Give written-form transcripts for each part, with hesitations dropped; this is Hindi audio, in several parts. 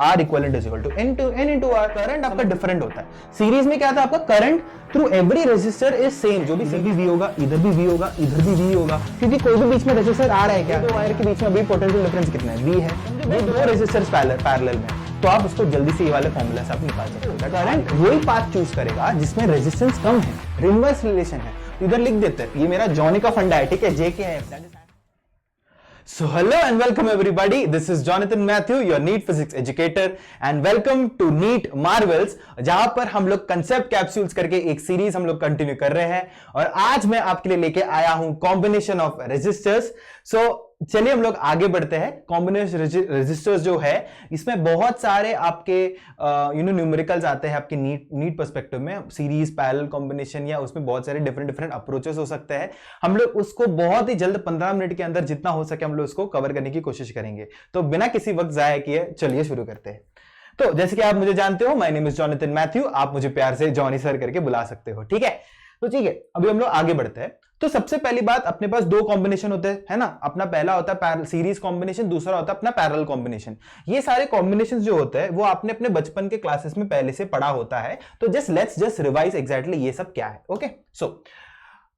R equivalent is equal to N into R। Current आपका डिफरेंट होता है। सीरीज में क्या था आपका current through every resistor is same, जो भी इधर भी V होगा, इधर भी V होगा, इधर भी V होगा, क्योंकि कोई भी बीच में रेजिस्टर आ रहा है क्या, दो वायर के बीच में अभी पोटेंशियल डिफरेंस कितना है, V है, ये दो रेजिस्टर्स पैरेलल में, तो आप उसको जल्दी से ये वाले फॉर्मूला से आप निकाल सकते हो। करंट वही पाथ चूज करेगा जिसमें रेजिस्टेंस कम है, इनवर्स रिलेशन है। इधर लिख देते हैं, ये मेरा जॉनी का फंडा है, ठीक है, J के है। So hello and welcome everybody. This is Jonathan Matthew, your NEET Physics educator, and welcome to NEET Marvels, जहां पर हम लोग कंसेप्ट कैप्सूल्स करके एक सीरीज हम लोग कंटिन्यू कर रहे हैं। और आज मैं आपके लिए लेके आया हूं कॉम्बिनेशन ऑफ रेजिस्टर्स। सो चलिए हम लोग आगे बढ़ते हैं। कॉम्बिनेशन रेजिस्टर्स जो है, इसमें बहुत सारे आपके न्यूमेरिकल्स आते हैं आपके नीट पर्सपेक्टिव में, सीरीज पैरेलल कॉम्बिनेशन, या उसमें बहुत सारे डिफरेंट अप्रोचेस हो सकते हैं। हम लोग उसको बहुत ही जल्द 15 मिनट के अंदर जितना हो सके हम लोग उसको कवर करने की कोशिश करेंगे। तो बिना किसी वक्त जाया किए चलिए शुरू करते हैं। तो जैसे कि आप मुझे जानते हो, my name is Jonathan Matthew, आप मुझे प्यार से जॉनी सर करके बुला सकते हो, ठीक है। तो ठीक है, अभी हम लोग आगे बढ़ते हैं। तो सबसे पहली बात, अपने पास दो कॉम्बिनेशन होते हैं, है ना। अपना पहला होता है सीरीज कॉम्बिनेशन, दूसरा होता है अपना पैरेलल कॉम्बिनेशन। ये सारे कॉम्बिनेशन जो होते हैं वो आपने अपने बचपन के क्लासेस में पहले से पढ़ा होता है, तो लेट्स रिवाइज एग्जैक्टली ये सब क्या है। ओके,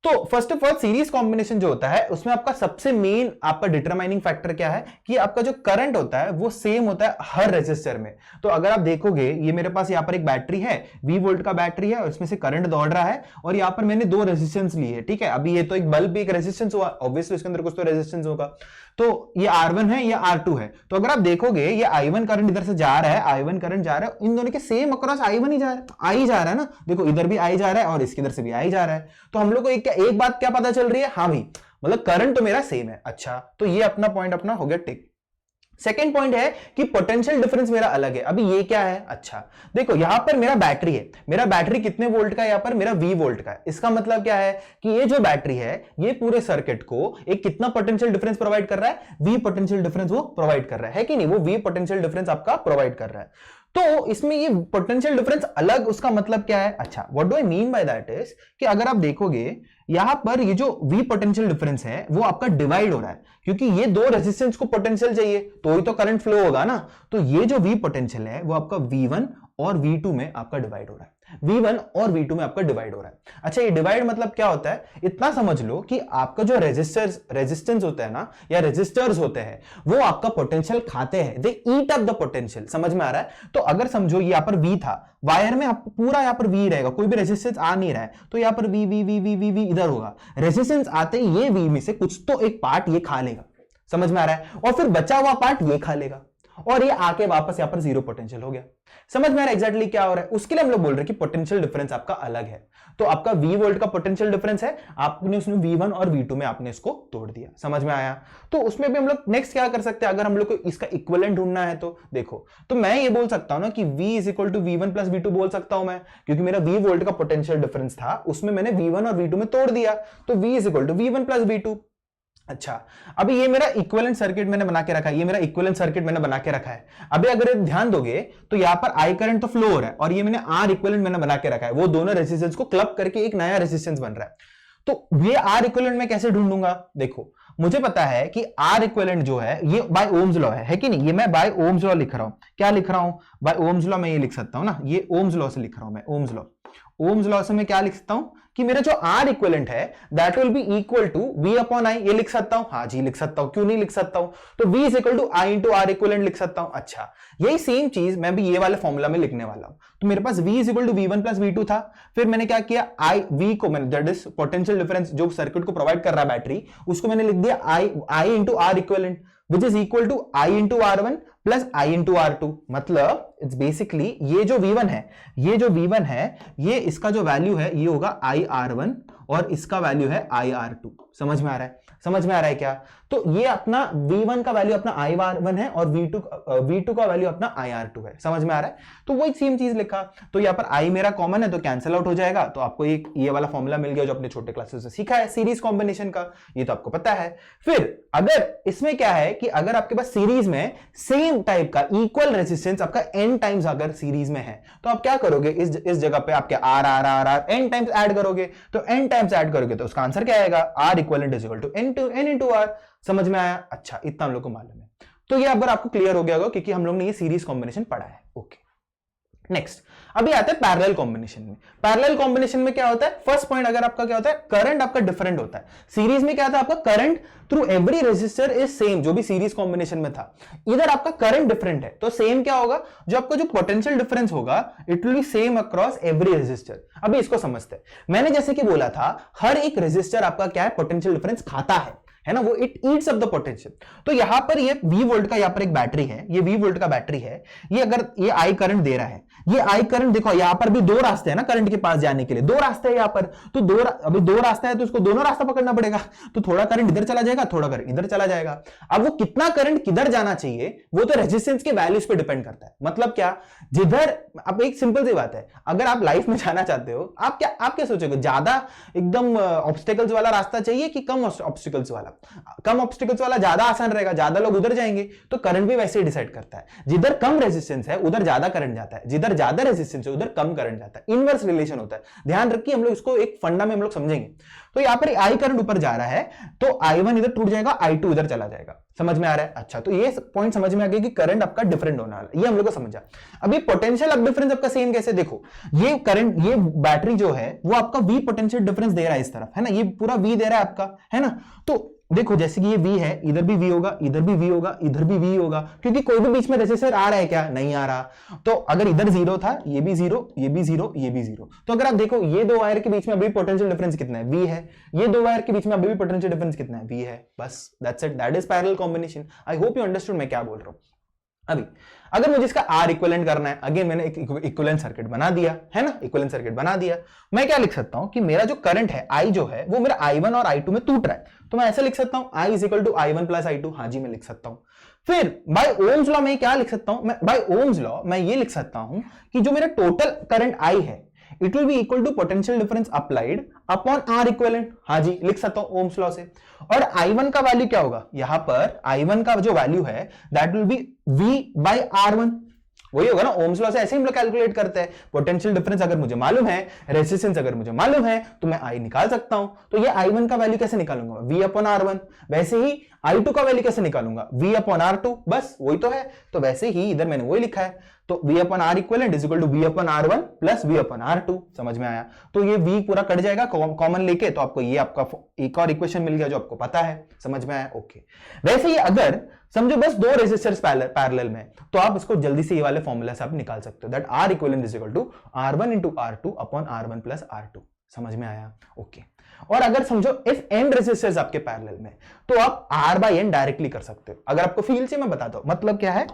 तो first of all series combination जो होता है उसमें आपका सबसे मेन आपका डिटरमाइनिंग फैक्टर क्या है कि आपका जो करंट होता है वो सेम होता है हर रेजिस्टर में। तो अगर आप देखोगे, ये मेरे पास यहाँ पर एक बैटरी है, 20 वोल्ट का बैटरी है, और इसमें से करंट दौड़ रहा है, और यहाँ पर मैंने दो रेजिस्टेंस लिए, ठीक है। अभी ये तो एक बल्ब भी एक रेजिस्टेंस हुआ, ऑब्वियसली उसके अंदर कुछ तो रेजिस्टेंस होगा। तो ये R1 है, ये R2 है। तो अगर आप देखोगे, ये I1 करंट इधर से जा रहा है, I1 करंट जा रहा है, इन दोनों के सेम अक्रॉस I1 ही जा रहा है, I जा रहा है ना। देखो इधर भी I जा रहा है और इसके इधर से भी I जा रहा है। तो हम लोग को एक बात क्या पता चल रही है, हाँ भाई, मतलब करंट तो मेरा सेम है। अच्छा, तो ये अपना पॉइंट अपना हो गया टिक। सेकेंड पॉइंट है कि पोटेंशियल डिफरेंस मेरा अलग है। अभी ये क्या है, अच्छा देखो, यहां पर मेरा बैटरी है, मेरा बैटरी कितने वोल्ट का है, यहां पर मेरा 20 वोल्ट का है। इसका मतलब क्या है कि ये जो बैटरी है ये पूरे सर्किट को एक कितना पोटेंशियल डिफरेंस प्रोवाइड कर रहा है, V पोटेंशियल डिफरेंस वो प्रोवाइड कर रहा है कि नहीं, वो V पोटेंशियल डिफरेंस आपका प्रोवाइड कर रहा है। तो इसमें ये पोटेंशियल डिफरेंस अलग, उसका मतलब क्या है, अच्छा what do I mean by that is कि अगर आप देखोगे यहां पर ये जो V पोटेंशियल डिफरेंस है वो आपका डिवाइड हो रहा है, क्योंकि ये दो रेजिस्टेंस को पोटेंशियल चाहिए तो ही तो करंट फ्लो होगा ना। तो ये जो V पोटेंशियल है वो आपका V1 और V2 में आपका डिवाइड हो रहा है, V1 और V2 में आपका डिवाइड हो रहा है। अच्छा, ये डिवाइड मतलब क्या होता है, इतना समझ लो कि आपका जो रेजिस्टेंस होता है ना, या रेजिस्टर्स होते हैं, वो आपका पोटेंशियल खाते हैं, दे ईट अप द पोटेंशियल। समझ में आ रहा है। तो अगर समझो यहाँ पर V था, वायर में आपको पूरा यहाँ पर V रहेगा, कोई भी रेजिस्टेंस आ नहीं रहा है, तो यहाँ पर V इधर होगा। रेजिस्टेंस आते ही ये V में से कुछ तो एक पार्ट ये खा लेगा, समझ में आ रहा है, और फिर बचा हुआ पार्ट ये खा लेगा, और ये आके वापस यहां पर जीरो पोटेंशियल हो गया। समझ में आ रहा है एग्जैक्टली क्या हो रहा है। उसके लिए हम लोग बोल रहे हैं कि पोटेंशियल डिफरेंस आपका अलग है। तो आपका V वोल्ट का पोटेंशियल डिफरेंस है, आपने उसमें V1 और V2 में आपने इसको तोड़ दिया। समझ में आया। तो उसमें भी हम लोग नेक्स्ट क्या कर सकते हैं, अगर हम लोग को इसका इक्विवेलेंट ढूंढना है तो देखो, तो मैं ये बोल सकता हूं ना कि V is equal to V1 plus V2 बोल सकता हूं मैं, क्योंकि मेरा V वोल्ट का पोटेंशियल डिफरेंस था, उसमें मैंने V1 और V2 में तोड़ दिया, तो V is equal to V1 plus V2। अच्छा, अभी ये मेरा इक्विवेलेंट सर्किट मैंने बना के रखा है, ये मेरा इक्विवेलेंट सर्किट मैंने बना के रखा है। अभी अगर ध्यान दोगे तो यहाँ पर I करंट तो फ्लो हो रहा है, और ये मैंने R इक्विवेलेंट मैंने बना के रखा है, वो दोनों रेजिस्टेंस को क्लब करके एक नया रेजिस्टेंस बन रहा है। तो ये R इक्विवेलेंट मैं कैसे ढूंढूंगा, देखो मुझे पता है कि R इक्विवेलेंट जो है ये बाय ओम्स लॉ है कि नहीं, ये मैं बाय ओम्स लॉ लिख रहा हूं। क्या लिख रहा हूं, बाय ओम्स लॉ मैं ये लिख सकता हूं ना, ये ओम्स लॉ से लिख रहा हूं मैं, ओम्स लॉ से मैं क्या लिख सकता हूं कि मेरा जो R इक्विवेलेंट है that will be equal to V upon I, ये लिख सकता हूं, हाँ जी लिख सकता हूं, क्यों नहीं लिख सकता हूं, तो V is equal to I into R equivalent लिख सकता हूं। अच्छा, यही सेम चीज मैं भी ये वाले फॉर्मूला में लिखने वाला हूं। तो मेरे पास V is equal to V1 plus V2 था, फिर मैंने क्या किया, V को मैंने, दैट इज पोटेंशियल डिफरेंस जो सर्किट को प्रोवाइड कर रहा है बैटरी, उसको मैंने लिख दिया I into R equivalent, which is equal to I into R1 plus I into R2। मतलब इट्स बेसिकली ये जो V1 है, ये इसका जो वैल्यू है ये होगा IR1, और इसका वैल्यू है IR2। समझ में आ रहा है क्या। तो ये अपना V1 का वैल्यू अपना IR1 है, और V2 का वैल्यू अपना IR2 है। समझ में आ रहा है। तो वही सेम चीज लिखा, तो यहाँ पर I मेरा कॉमन है तो कैंसिल आउट हो जाएगा, तो आपको एक ये वाला फॉर्मूला मिल गया जो अपने छोटे क्लासेस से सीखा है सीरीज कॉम्बिनेशन का, ये तो आपको पता है। फिर अगर इसमें क्या है कि अगर आपके पास सीरीज में सेम टाइप का इक्वल रेजिस्टेंस आपका n टाइम्स अगर सीरीज में है, तो आप क्या करोगे, इस जगह पे आपके R n टाइम्स ऐड करोगे, तो n टाइम्स ऐड करोगे तो उसका आंसर क्या आएगा, R equivalent is equal to N into R। समझ में आया। अच्छा, इतना हम लोग को मालूम है। तो ये अगर आपको क्लियर हो गया होगा क्योंकि हम लोग ने ये सीरीज कॉम्बिनेशन पढ़ा है। ओके, नेक्स्ट अभी आता है पैरेलल कॉम्बिनेशन में। पैरेलल कॉम्बिनेशन में क्या होता है, फर्स्ट पॉइंट अगर आपका क्या होता है, करंट आपका डिफरेंट होता है। सीरीज में क्या था आपका, current through every resistor is same, जो भी सीरीज कॉम्बिनेशन में था। इधर आपका करंट डिफरेंट है तो सेम क्या होगा, जो आपका जो पोटेंशियल डिफरेंस होगा it will be same across every resistor. अभी इसको समझते हैं। मैंने जैसे कि बोला था हर एक रेजिस्टर आपका क्या है, पोटेंशियल डिफरेंस खाता है ना, वो it eats up the potential. तो यहां पर ये V वोल्ट का यहाँ पर एक बैटरी है, ये V वोल्ट का बैटरी है, ये अगर ये I करंट दे रहा है, ये I करंट देखो यहां पर भी दो रास्ते हैं ना करंट के पास जाने के लिए, दो रास्ते हैं यहां पर। तो अभी दो रास्ता है तो उसको दोनों रास्ता पकड़ना पड़ेगा, तो थोड़ा करंट इधर चला जाएगा, थोड़ा करंट इधर चला जाएगा। अब वो कितना करंट किधर जाना चाहिए वो तो रेजिस्टेंस के वैल्यूज पे डिपेंड करता है। मतलब क्या, जिधर अब एक सिंपल सी बात है, अगर आप लाइफ में जाना चाहते हो, आप क्या सोचोगे, ज्यादा एकदम ऑब्स्टेकल्स वाला रास्ता चाहिए कि कम ऑब्स्टेकल्स वाला? कम ऑब्स्टेकल्स वाला ज्यादा आसान रहेगा, ज्यादा लोग उधर जाएंगे। तो करंट भी वैसे ही डिसाइड करता है, जिधर कम रेजिस्टेंस है उधर ज्यादा करंट जाता है, जिधर ज्यादा रेजिस्टेंस है उधर कम करंट जाता है। इनवर्स रिलेशन होता है, ध्यान रखिए, हम लोग इसको एक फंडा में हम लोग समझेंगे। तो यहां पर I करंट ऊपर जा रहा है तो I1 इधर टूट जाएगा, I2 इधर चला जाएगा। समझ में आ रहा है? अच्छा, तो ये पॉइंट समझ में आ गया कि करंट आपका डिफरेंट होने वाला है, ये हम लोग को समझा। अभी पोटेंशियल अब डिफरेंस आपका सेम कैसे, देखो ये करंट, ये बैटरी जो है वो आपका V पोटेंशियल डिफरेंस दे रहा है इस तरफ, है ना, ये पूरा V दे रहा है आपका, है ना। तो देखो जैसे कि ये V है, इधर भी V होगा, इधर भी V होगा, इधर भी V होगा, क्योंकि कोई भी बीच में रेजिस्टर आ रहा है क्या, नहीं आ रहा। तो अगर इधर जीरो था, ये भी जीरो, ये भी जीरो, ये भी जीरो। तो अगर आप देखो ये दो वायर के बीच में अभी पोटेंशियल डिफरेंस कितना है, V है। ये दो वायर के बीच में अभी भी पोटेंशियल डिफरेंस कितना है, V है। बस that's it, that is parallel combination. I hope you understood मैं क्या बोल रहा हूं। अभी अगर मुझे इसका R इक्विवेलेंट करना है, अगेन मैंने एक इक्विवेलेंट सर्किट बना दिया है ना, इक्विवेलेंट सर्किट बना दिया। मैं क्या लिख सकता हूं कि मेरा जो करंट है I जो है वो मेरा I1 और I2 में टूट रहा है, तो मैं ऐसे लिख सकता हूं I is equal to I1 plus I2। हाँ जी, मैं लिख सकता हूं। फिर बाय ओम्स लॉ में क्या लिख सकता हूं, मैं बाय ओम्स लॉ मैं ये लिख सकता हूं कि जो मेरा टोटल करंट I है it will be equal to potential difference applied upon R equivalent. हाँ जी, लिख सकता हूं ओम्स लॉ से। और I1 का वैल्यू क्या होगा, यहां पर I1 का जो वैल्यू है that will be V by R1, वही होगा ना, ओम्स लॉ से ऐसे ही हम लोग कैलकुलेट करते हैं। पोटेंशियल डिफरेंस अगर मुझे मालूम है, रेजिस्टेंस अगर मुझे मालूम है, तो मैं I निकाल सकता हूं। तो ये I1 का वैल्यू कैसे निकालूंगा, V अपॉन R1। वैसे ही I2 का वैल्यू कैसे निकालूंगा, V अपॉन R2। बस वही तो है, तो वैसे ही इधर मैंने वही लिखा है। तो V upon R equivalent is equal to V upon R1 plus V upon R2। समझ में आया? तो ये V पूरा कट जाएगा कॉमन लेके, तो आपको ये आपका एक और इक्वेशन मिल गया जो आपको पता है। समझ में आया? ओके। वैसे ही अगर समझो बस दो रेजिस्टर्स पैरेलल में, तो आप इसको जल्दी से ये वाले फॉर्मूला से आप निकाल सकते हो, that R equivalent is equal to R1 into R2 upon R1 plus R2। समझ में आया? ओके। और अगर समझो इफ n रेजिस्टर्स आपके पैरेलल में, तो आप R बाय n डायरेक्टली कर सकते हो। अगर आपको फील से मैं बताता हूं, मतलब क्या है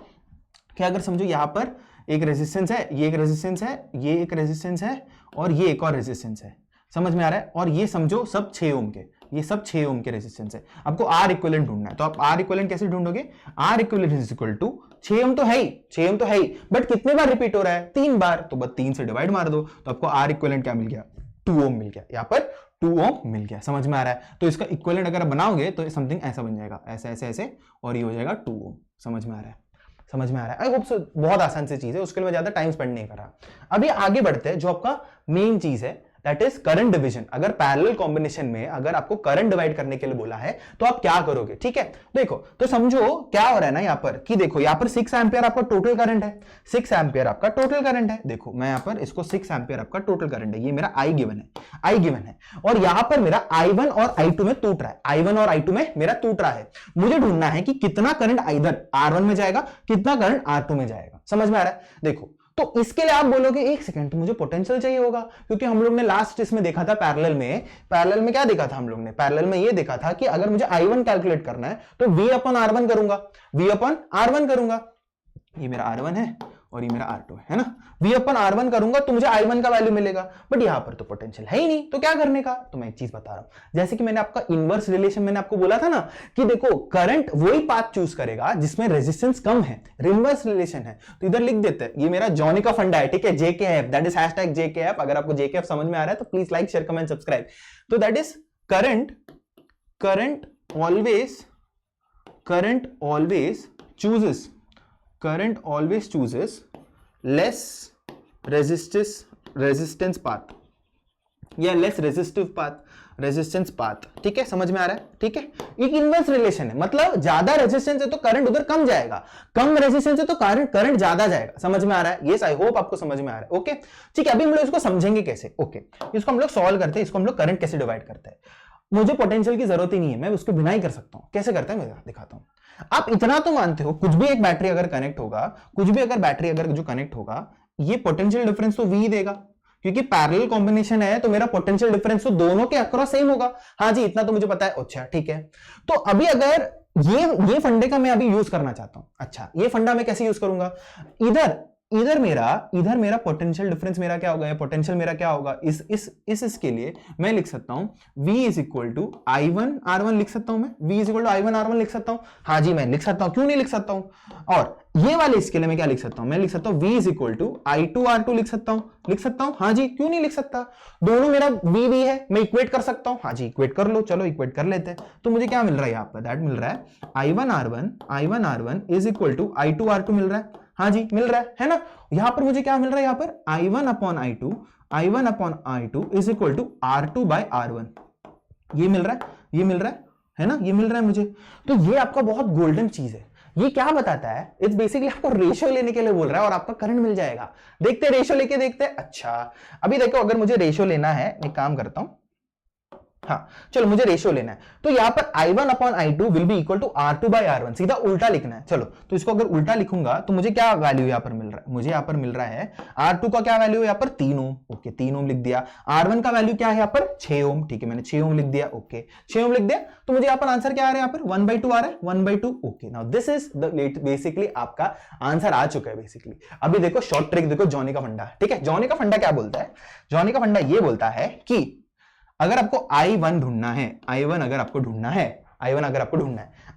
कि अगर समझो यहां पर एक रेजिस्टेंस है, ये एक रेजिस्टेंस है, ये एक रेजिस्टेंस है और ये एक और रेजिस्टेंस है। समझ में आ रहा है? और ये समझो सब 6 ओम के, ये सब 6 ओम के रेजिस्टेंस है। आपको R इक्विवेलेंट ढूंढना है, तो आप R इक्विवेलेंट कैसे ढूंढोगे, R equivalent is equal to 6 ohm तो है ही, 6 ओम तो है ही, बट कितने बार रिपीट हो रहा है, 3 बार, तो बस 3 से डिवाइड मार दो, तो आपको R इक्विवेलेंट क्या मिल गया, 2 ओम मिल गया। यहाँ पर 2 ओम मिल गया। समझ में आ रहा है? तो इसका इक्विवेलेंट अगर बनाओगे तो समथिंग ऐसा बन जाएगा, ऐसे ऐसे ऐसे, और ये हो जाएगा 2 ओम। समझ में आ रहा है? समझ में आ रहा है? I hope so. बहुत आसान सी चीज है, उसके लिए मैं ज्यादा टाइम स्पेंड नहीं कर रहा। अभी आगे बढ़ते हैं, जो आपका मेन चीज है दैट इज करंट डिवीजन। अगर पैरेलल कॉम्बिनेशन में अगर आपको करंट डिवाइड करने के लिए बोला है तो आप क्या करोगे, ठीक है। देखो तो समझो क्या हो रहा है ना यहाँ पर, कि देखो यहाँ पर 6 एम्पियर आपका टोटल करंट है, 6 एम्पियर आपका टोटल करंट है। देखो मैं यहाँ पर इसको 6 एम्पियर आपका टोटल करंट है, ये मेरा I गिवन है, और यहाँ पर मेरा I1 और I2 में टूट रहा है, I1 और I2 में मेरा टूट रहा है। मुझे ढूंढना है कि कितना करंट इधर R1 में जाएगा, कितना करंट R2 में जाएगा। समझ में आ रहा है? देखो तो इसके लिए आप बोलोगे एक सेकंड, तो मुझे पोटेंशियल चाहिए होगा, क्योंकि हम लोग ने लास्ट इसमें देखा था पैरेलल में क्या देखा था हम लोग ने, पैरेलल में ये देखा था कि अगर मुझे I1 कैलकुलेट करना है तो V अपॉन R1 करूंगा, V अपॉन R1 करूंगा। ये मेरा R1 है और ये मेरा R2 है ना, V अपॉन R1 करूंगा तो मुझे I1 का वैल्यू मिलेगा, बट यहां पर तो पोटेंशियल है ही नहीं, तो क्या करने का। तो मैं एक चीज बता रहा हूं, जैसे कि मैंने आपका इनवर्स रिलेशन मैंने आपको बोला था ना, कि देखो करंट वही पाथ चूज करेगा जिसमें रेजिस्टेंस कम है, इनवर्स रिलेशन है। तो इधर लिख देते हैं, ये मेरा जॉनी का फंडा है, ठीक है, JKF, that is hashtag JKF। अगर आपको JKF समझ में आ रहा है तो please like share comment subscribe. तो that is current always chooses less resistance path या less resistive path। Resistance path, ठीक है, समझ में आ रहा है, ठीक है। एक इनवर्स रिलेशन है, मतलब ज्यादा रेजिस्टेंस है तो करंट उधर कम जाएगा, कम रेजिस्टेंस है तो करंट ज्यादा जाएगा, समझ में आ रहा है। यस, आई होप आपको समझ में आ रहा है। ओके, ठीक है, अभी हम लोग इसको समझेंगे कैसे। ओके, इसको हम लोग सॉल्व करते हैं, इसको हम लोग करंट कैसे डिवाइड करते हैं। मुझे पोटेंशियल की जरूरत ही नहीं है, मैं उसको बिना ही कर सकता हूं। कैसे करते हैं मैं दिखाता हूं। आप इतना तो मानते हो, कुछ भी एक बैटरी अगर कनेक्ट होगा, कुछ भी अगर बैटरी अगर जो कनेक्ट होगा, ये पोटेंशियल डिफरेंस तो V देगा, क्योंकि पैरेलल कॉम्बिनेशन है तो मेरा पोटेंशियल डिफरेंस तो दोनों के अक्रॉस सेम होगा। हाँ जी, इतना तो मुझे पता है। अच्छा, ठीक है, तो अभी अगर ये फंडे का मैं अभी यूज करना चाहता हूं। अच्छा, ये फंडा मैं कैसे यूज करूंगा। इधर मेरा पोटेंशियल डिफरेंस मेरा क्या होगा, पोटेंशियल मेरा क्या होगा, इसके लिए मैं लिख सकता हूं V is equal to I1 R1 लिख सकता हूं मैं, V is equal to I1 R1 लिख सकता हूं। हाँ जी, मैं लिख सकता हूं, क्यों नहीं लिख सकता हूं। और ये वाले इसके लिए मैं क्या लिख सकता हूं, मैं लिख सकता हूं V is equal to I2 R2 लिख सकता हूं। हाँ जी, क्यों नहीं लिख सकता, दोनों मेरा V है, मैं इक्वेट कर सकता हूं। हाँ जी, इक्वेट कर लो, चलो इक्वेट कर लेते हैं। तो मुझे क्या मिल रहा है यहाँ पर, दैट मिल रहा है I1 R1 is equal to I2 R2 मिल रहा है। हाँ जी, मिल रहा है ना। यहां पर मुझे क्या मिल रहा है, यहां पर I1 upon I2 is equal to R2 by R1। ये मिल रहा है ना, ये मिल रहा है मुझे। तो ये आपका बहुत गोल्डन चीज है। ये क्या बताता है, इट्स बेसिकली आपको रेशियो लेने के लिए बोल रहा है और आपका करंट मिल जाएगा। देखते हैं रेशियो लेके, देखते हैं। अच्छा, अभी देखो, अगर मुझे रेशियो लेना है, मैं काम करता हूं। हाँ, चलो मुझे रेशियो लेना है, तो यहां पर I1 upon I2 will be equal to R2 by R1, सीधा उल्टा लिखना है। चलो, तो इसको अगर उल्टा लिखूंगा तो मुझे क्या वैल्यू यहां पर मिल रहा है, मुझे यहां पर मिल रहा है R2 का क्या वैल्यू है, यहां पर 3 ओम। ओके, 3 ओम लिख दिया। R1 का वैल्यू क्या है यहां पर 6 ओम। ठीक है, मैंने 6 ओम लिख दिया। ओके, 6 ओम लिख दिया, तो मुझे यहां पर आंसर क्या आ रहा है, यहां पर 1/2 आ रहा है, 1/2। Okay, now this is the basically आपका आंसर आ चुका है बेसिकली। अभी देखो शॉर्ट ट्रिक, देखो जॉनी का फंडा। ठीक है, जॉनी का फंडा क्या बोलता है, जॉनी का फंडा ये बोलता है कि अगर आपको I1 ढूंढना है, I1 अगर आपको ढूंढना है,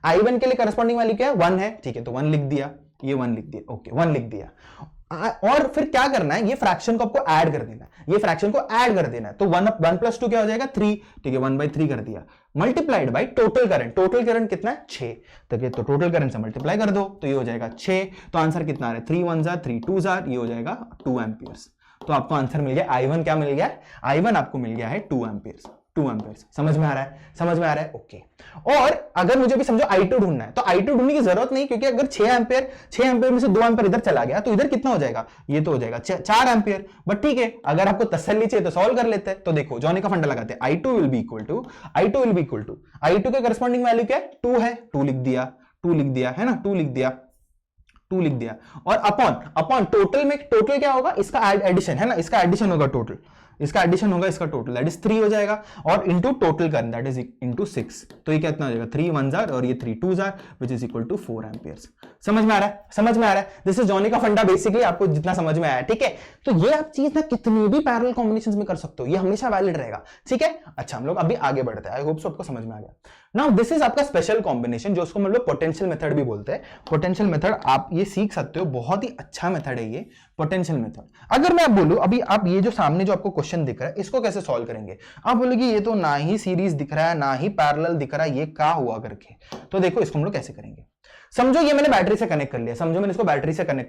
I1 के लिए करस्पॉन्डिंग वैल्यू क्या है, 1 है। ठीक है, तो 1 लिख दिया, ये 1 लिख दिया। ओके, 1 लिख दिया। और फिर क्या करना है, ये फ्रैक्शन को आपको ऐड कर देना है, ये फ्रैक्शन को ऐड कर देना है। तो 1 + 2 क्या हो जाएगा, 3। ठीक है, 1/3 कर दिया, मल्टीप्लाइड बाय टोटल करंट कितना है, 6। तो टोटल करंट से मल्टीप्लाई कर दो तो ये हो जाएगा 6। तो आंसर कितना आ रहा है, 3 1 जार 3 2 जार, ये हो जाएगा 2 एम्पियर्स। तो आपको आंसर मिल गया, I1 क्या मिल गया, I1 आपको मिल गया है 2 एम्पियर्स। समझ में आ रहा है। ओके, और अगर मुझे भी समझो I2 ढूंढना है, तो I2 ढूंढने की जरूरत नहीं, क्योंकि अगर 6 एम्पियर में से 2 एम्पियर इधर चला गया तो इधर कितना हो जाएगा, ये तो हो जाएगा 4 एम्पियर। बट ठीक है, अगर आपको तसल्ली चाहिए तो सॉल्व कर लेते हैं। तो देखो, जॉनी का फंडा लगाते हैं, I2 will be equal to I2 के करस्पॉन्डिंग वैल्यू क्या है, 2 है, 2 लिख दिया है ना, 2 लिख दिया। और अपॉन टोटल क्या होगा, इसका एडिशन है ना, इसका एडिशन होगा टोटल, इसका टोटल दैट इज 3 हो जाएगा। और into total current that is into 6। तो ये कितना हो जाएगा, 3 1 जार और ये 3 2 जार, which is equal to 4 amperes. समझ में आ रहा है। दिस इज जॉनी का फंडा बेसिकली, आपको जितना समझ में आया। ठीक है, तो ये आप चीज ना कितनी भी पैरेलल कॉम्बिनेशंस में कर सकते हो, ये हमेशा वैलिड रहेगा। ठीक है, अच्छा, हम लोग अभी आगे बढ़ते हैं। आई होप सो आपको समझ में आ गया। नाउ दिस इज आपका स्पेशल कॉम्बिनेशन, जो उसको हम लोग पोटेंशियल मेथड भी बोलते हैं। पोटेंशियल मेथड आप ये सीख सकते हो, बहुत ही अच्छा मेथड है ये पोटेंशियल मेथड। अगर मैं आप बोलूं, अभी आप ये जो सामने जो आपको क्वेश्चन दिख रहा है, इसको कैसे सॉल्व करेंगे। आप बोलोगे ये तो ना ही सीरीज दिख रहा है, ना ही पैरेलल दिख रहा है, ये क्या हुआ करके। तो देखो, इसको हम लोग कैसे करेंगे। समझो ये मैंने बैटरी से कनेक्ट कर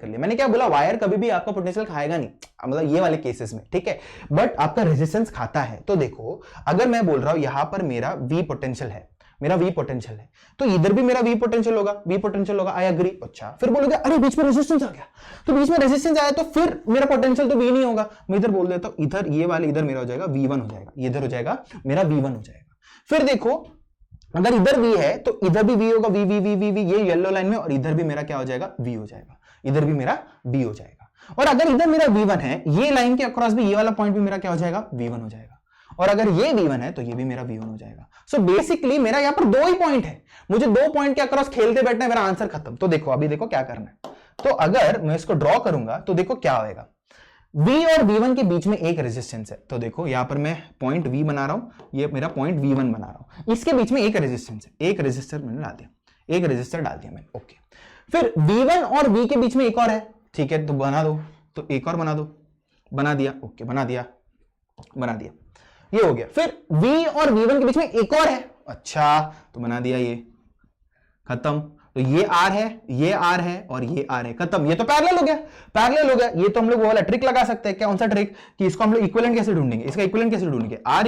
लिया, मैंने क्या बोला, वायर कभी भी आपका पोटेंशियल खाएगा नहीं, मतलब ये वाले केसेस में। ठीक है, बट आपका रेजिस्टेंस खाता है। तो देखो, अगर मैं बोल रहा हूं यहां पर मेरा V पोटेंशियल है, तो इधर भी मेरा V पोटेंशियल होगा। I agree. अच्छा, फिर बोलोगे अरे बीच में रेजिस्टेंस आ गया, तो बीच में रेजिस्टेंस आया तो फिर मेरा पोटेंशियल तो V नहीं होगा। मैं इधर बोल देता हूं, इधर ये वाले इधर मेरा हो जाएगा V1 हो जाएगा, इधर हो जाएगा मेरा V1 हो जाएगा। फिर देखो, अगर इधर V है तो इधर भी V होगा, V ये येलो लाइन में, और इधर भी मेरा क्या हो जाएगा, V हो जाएगा, इधर भी मेरा V हो जाएगा। और अगर इधर मेरा V1 है, ये लाइन के अक्रॉस भी ये वाला पॉइंट भी मेरा क्या हो जाएगा, V1 हो जाएगा। और अगर ये V1 है तो ये भी मेरा V1 हो जाएगा। सो बेसिकली मेरा यहां पर 2 ही पॉइंट है, मुझे 2 पॉइंट के अक्रॉस खेलते बैठना है, मेरा आंसर खत्म। तो देखो, अभी देखो क्या करना है। तो अगर मैं इसको ड्रॉ करूंगा तो देखो क्या होएगा, V और V1 के बीच में एक रेजिस्टेंस है। तो देखो, यहां पर मैं पॉइंट V बना रहा हूं, ये मेरा पॉइंट V1 बना रहा हूं, इसके बीच में एक रेजिस्टेंस है, एक रजिस्टर मैंने डाल दिया, मैंने। ओके, फिर V1 और V के बीच में एक और है। ठीक है, तो बना दो, तो एक और बना दो, बना दिया। ओके, बना दिया, ये हो गया। फिर V और V1 के बीच में एक और है। अच्छा, तो बना दिया, ये खत्म। तो ये आर है, ये आर है और ये आर है, खत्म। ये तो पैरेलल हो गया, पैरेलल हो गया। ये तो हम लोग वो वाला ट्रिक लगा सकते हैं, कौन सा ट्रिक, कि इसको हम लोग इक्विवेलेंट कैसे ढूंढेंगे, इसका इक्विवेलेंट कैसे ढूंढेंगे, R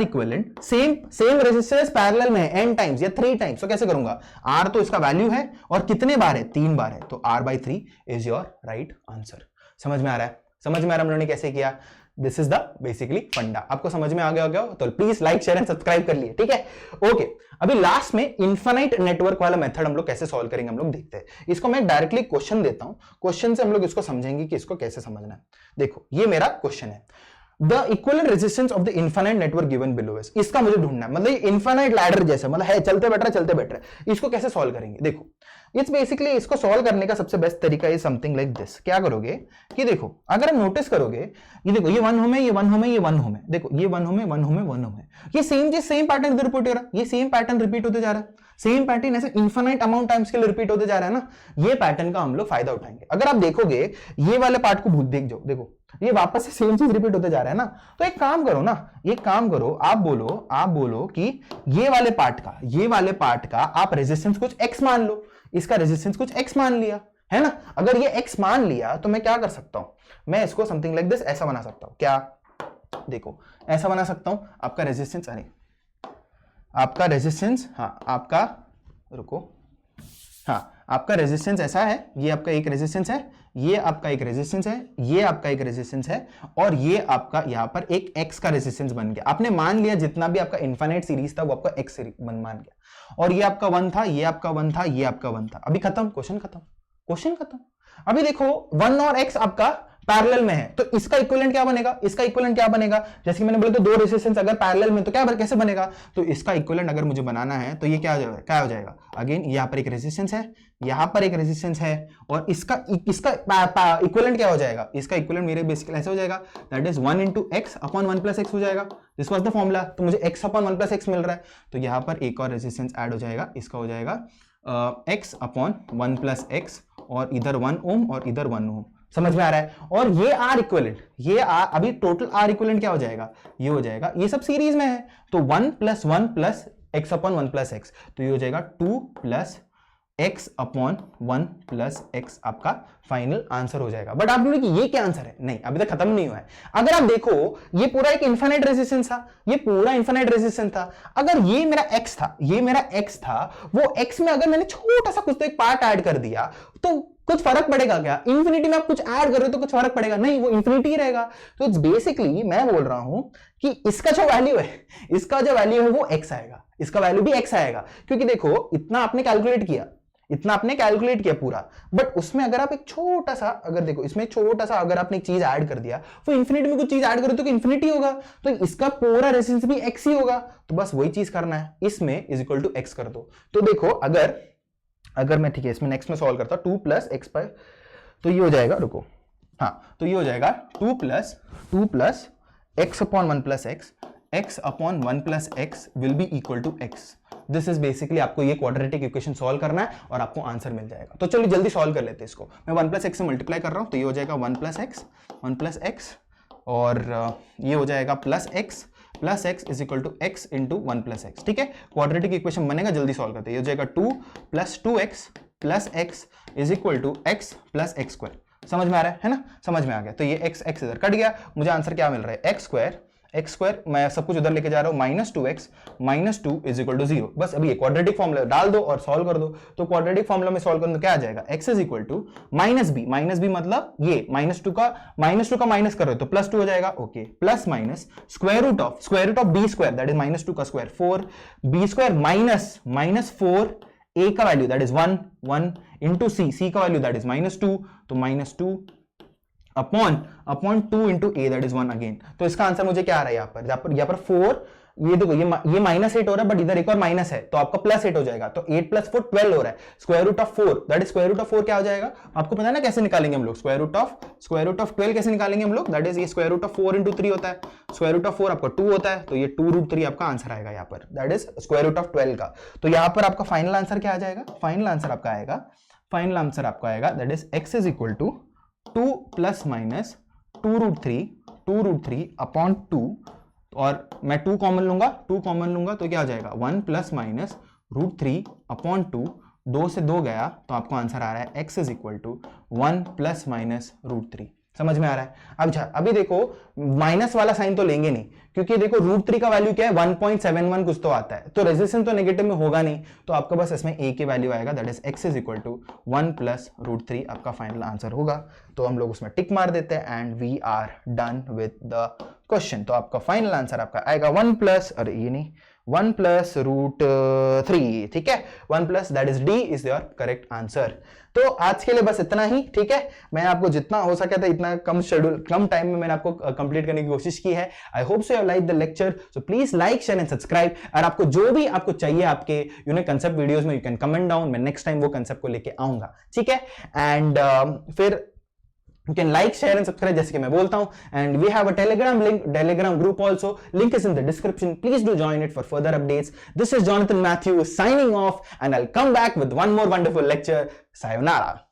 equivalent same resistance parallel में है n टाइम्स या 3 टाइम्स, तो कैसे करूंगा, आर तो इसका वैल्यू है और कितने बार है, 3 बार है, तो r/3 is your right answer. समझ में आ रहा है, समझ में आ रहा है हम लोगों ने कैसे किया। दिस इज द बेसिकली फंडा। आपको समझ में आ गया हो तो please like share and subscribe कर लिए, ठीक है। ओके, अभी लास्ट में इनफाइनाइट नेटवर्क वाला मेथड हम लोग कैसे सॉल्व करेंगे, हम लोग देखते हैं। इसको मैं डायरेक्टली क्वेश्चन देता हूं, क्वेश्चन से हम लोग इसको समझेंगे कि इसको कैसे समझना है। देखो ये मेरा क्वेश्चन है, the equivalent resistance of the infinite network given below is, इसका मुझे ढूंढना है। मतलब इनफाइनाइट लैडर जैसा, मतलब है चलते बैठ रहा, इसको कैसे सॉल्व करेंगे। देखो इट्स बेसिकली, इसको सॉल्व करने का सबसे बेस्ट तरीका इज समथिंग लाइक दिस। क्या करोगे कि देखो, अगर हम नोटिस करोगे, ये देखो ये 1 ओम है, ये 1 ओम है, ये 1 ओम है, देखो ये 1 ओम है, 1 ओम है, 1 ओम है, ये सेम चीज सेम पैटर्न इधर रिपीट हो रहा है, ये सेम पैटर्न रिपीट होते जा रहा है, सेम पैटर्न ऐसे इनफाइनाइट अमाउंट टाइम्स के लिए रिपीट होते जा रहा है ना। ये पैटर्न का हम लोग फायदा उठाएंगे। अगर आप देखोगे ये वाले पार्ट को देख जाओ, देखो ये वापस से सेम चीज रिपीट होते जा रहा है ना। तो एक काम करो ना, एक काम करो, आप बोलो कि ये वाले पार्ट का आप रेजिस्टेंस कुछ x मान लो, इसका रेजिस्टेंस कुछ x मान लिया है ना। अगर ये x मान लिया तो मैं क्या कर सकता हूं, मैं इसको समथिंग लाइक दिस ऐसा बना सकता हूं। क्या, देखो ऐसा बना सकता हूं, आपका रेजिस्टेंस, अरे आपका रेजिस्टेंस, हाँ आपका, रुको, हाँ आपका रेजिस्टेंस ऐसा है, ये आपका एक रेजिस्टेंस है, ये आपका एक रेजिस्टेंस है, ये आपका एक रेजिस्टेंस है, और ये आपका यहां पर एक x का रेजिस्टेंस बन गया। आपने मान लिया जितना भी आपका इनफाइनाइट सीरीज था वो आपका x सीरीज मान गया, और ये आपका 1 था, ये आपका 1 था, ये आपका 1 था। अभी खत्म, क्वेश्चन खत्म। अभी देखो 1 और x आपका पैरेलल में है, तो इसका इक्विवेलेंट क्या बनेगा, इसका इक्विवेलेंट क्या बनेगा, जैसे कि मैंने बोला तो दो रेजिस्टेंस अगर पैरेलल में तो क्या कैसे बनेगा, तो इसका इक्विवेलेंट अगर मुझे बनाना है तो ये क्या हो जाएगा, अगेन यहां पर एक रेजिस्टेंस है, यहां पर एक रेजिस्टेंस है, और इसका इक्विवेलेंट क्या हो जाएगा, इसका इक्विवेलेंट मेरे बेसिकली ऐसे हो जाएगा, that is 1 × x upon 1 + x हो जाएगा। दिस वाज द फॉर्मूला, तो मुझे x अपॉन 1 + x मिल रहा है, तो यहां पर एक और रेजिस्टेंस ऐड हो जाएगा, इसका हो जाएगा x अपॉन 1 + x, और इधर 1 ओम और इधर 1 ओम। समझ में आ रहा है। और ये आर इक्विवेलेंट, ये आर, अभी टोटल आर इक्विवेलेंट क्या हो जाएगा, ये हो जाएगा, ये सब सीरीज में है, तो 1 + 1 + x अपॉन 1 + x, तो ये हो जाएगा 2 + x अपॉन 1 + x, आपका फाइनल आंसर हो जाएगा। बट आप बोलोगे कि ये क्या आंसर है, नहीं अभी तक खत्म नहीं हुआ है। अगर आप देखो ये पूरा एक इनफाइनाइट रेजिस्टेंस था, ये पूरा इनफाइनाइट रेजिस्टेंस था, अगर ये मेरा x था, वो x में अगर मैंने छोटा सा कुछ तो एक पार्ट ऐड कर दिया तो कुछ फर्क पड़ेगा क्या, इंफिनिटी में आप कुछ ऐड कर रहे हो तो कुछ फर्क पड़ेगा नहीं, वो इंफिनिटी रहेगा। तो इट्स बेसिकली मैं बोल रहा हूं कि इसका जो वैल्यू है वो x आएगा, इसका वैल्यू भी x आएगा, क्योंकि देखो इतना आपने कैलकुलेट किया पूरा, बट उसमें अगर आप एक छोटा सा, अगर देखो इसमें छोटा सा अगर आपने एक चीज ऐड कर दिया, वो इंफिनिटी में कुछ चीज ऐड करो तो इंफिनिटी होगा, तो इसका पूरा रेजिस्टेंस भी x ही होगा। तो बस वही चीज करना है, इसमें = x कर दो। तो देखो अगर मैं, ठीक है, इसमें नेक्स्ट में सॉल्व करता हूं 2 + x पर, तो ये हो जाएगा, रुको, हाँ तो ये हो जाएगा 2 + x upon 1 + x upon 1 + x will be equal to x। This is basically, आपको ये क्वाड्रेटिक इक्वेशन सॉल्व करना है और आपको आंसर मिल जाएगा। तो चलिए जल्दी सॉल्व कर लेते हैं इसको। मैं 1 + x से मल्टीप्लाई कर रहा हूं, तो ये हो जाएगा 1 + x, और ये हो जाएगा +x + x × 1 + x। ठीक है, क्वाड्रेटिक इक्वेशन बनेगा, जल्दी सॉल्व करते हैं। ये हो जाएगा 2 + 2x + x = x + x²। समझ में आ रहा है ना, समझ में आ गया। तो ये x इधर कट गया, मुझे आंसर क्या मिल रहा है, x², मैं सब कुछ उधर लेके जा रहा हूं, -2x - 2 = 0। बस अभी क्वाड्रेटिक फॉर्मूला डाल दो और सॉल्व कर दो। तो क्वाड्रेटिक फॉर्मूला में सॉल्व करने तो क्या आ जाएगा, x = -b मतलब ये -2 का माइनस कर रहे हो तो +2 हो जाएगा, okay, plus minus square root of b², that is -2 का स्क्वायर, 4b² माइनस 4, a का वैल्यू दैट इज 1 × c का वैल्यू दैट इज -2, तो -2 upon 2 × a that is 1 again. तो इसका आंसर मुझे क्या आ रहा है, यहाँ पर 4, ये देखो ये -8 हो रहा है, बट इधर एक और माइनस है, तो आपका +8 हो जाएगा, तो 8 + 4 12 हो रहा है। √4 दैट इज √4 क्या हो जाएगा, आपको पता है ना कैसे निकालेंगे हम लोग, √12 कैसे निकालेंगे हम लोग, दैट इज ये √4 × 3 होता है, √4 आपका 2 होता है, तो ये 2√3 आपका आंसर आएगा यहाँ पर, दैट इज √12 का। तो यहाँ पर आपका फाइनल आंसर क्या आ जाएगा, फाइनल आंसर आपका आएगा दैट इज x = 2 ± 2√3 अपॉन 2, और मैं 2 कॉमन लूंगा तो क्या हो जाएगा 1 ± √3 अपॉन 2 2 से 2 गया तो आपको आंसर आ रहा है x is equal to 1 plus minus √3। समझ में आ रहा है? अब अभी देखो माइनस वाला साइन तो लेंगे नहीं, क्योंकि देखो √3 का वैल्यू क्या है 1.71 कुछ तो आता है, तो रेजिस्टेंस तो नेगेटिव में होगा नहीं, तो आपका बस इसमें a की वैल्यू आएगा, that is x is equal to 1 plus √3 आपका फाइनल आंसर होगा। तो हम लोग उसमें टिक मार देते हैं and we are done with the question. तो आपका फाइनल आंसर आपका आएगा 1 प्लस, अरे ये नहीं, 1 प्लस √3, ठीक है, 1 plus, that is D is your correct answer. तो आज के लिए बस इतना ही, ठीक है। मैं आपको जितना हो सका था इतना कम टाइम में मैंने आपको कंप्लीट करने की कोशिश की है। I hope so you like the lecture, so please like share and subscribe. और आपको जो भी आपको चाहिए आपके कंसेप्ट वीडियोस में, यू कैन कमेंट डाउन, मैं नेक्स्ट टाइम वो कंसेप्ट को लेके आऊंगा, ठीक है। एंड फिर you can like, share and subscribe जैसे कि मैं बोलता हूं, and we have a telegram group also, link is in the description, please do join it for further updates. This is Jonathan Matthew signing off, and I'll come back with one more wonderful lecture. Sayonara.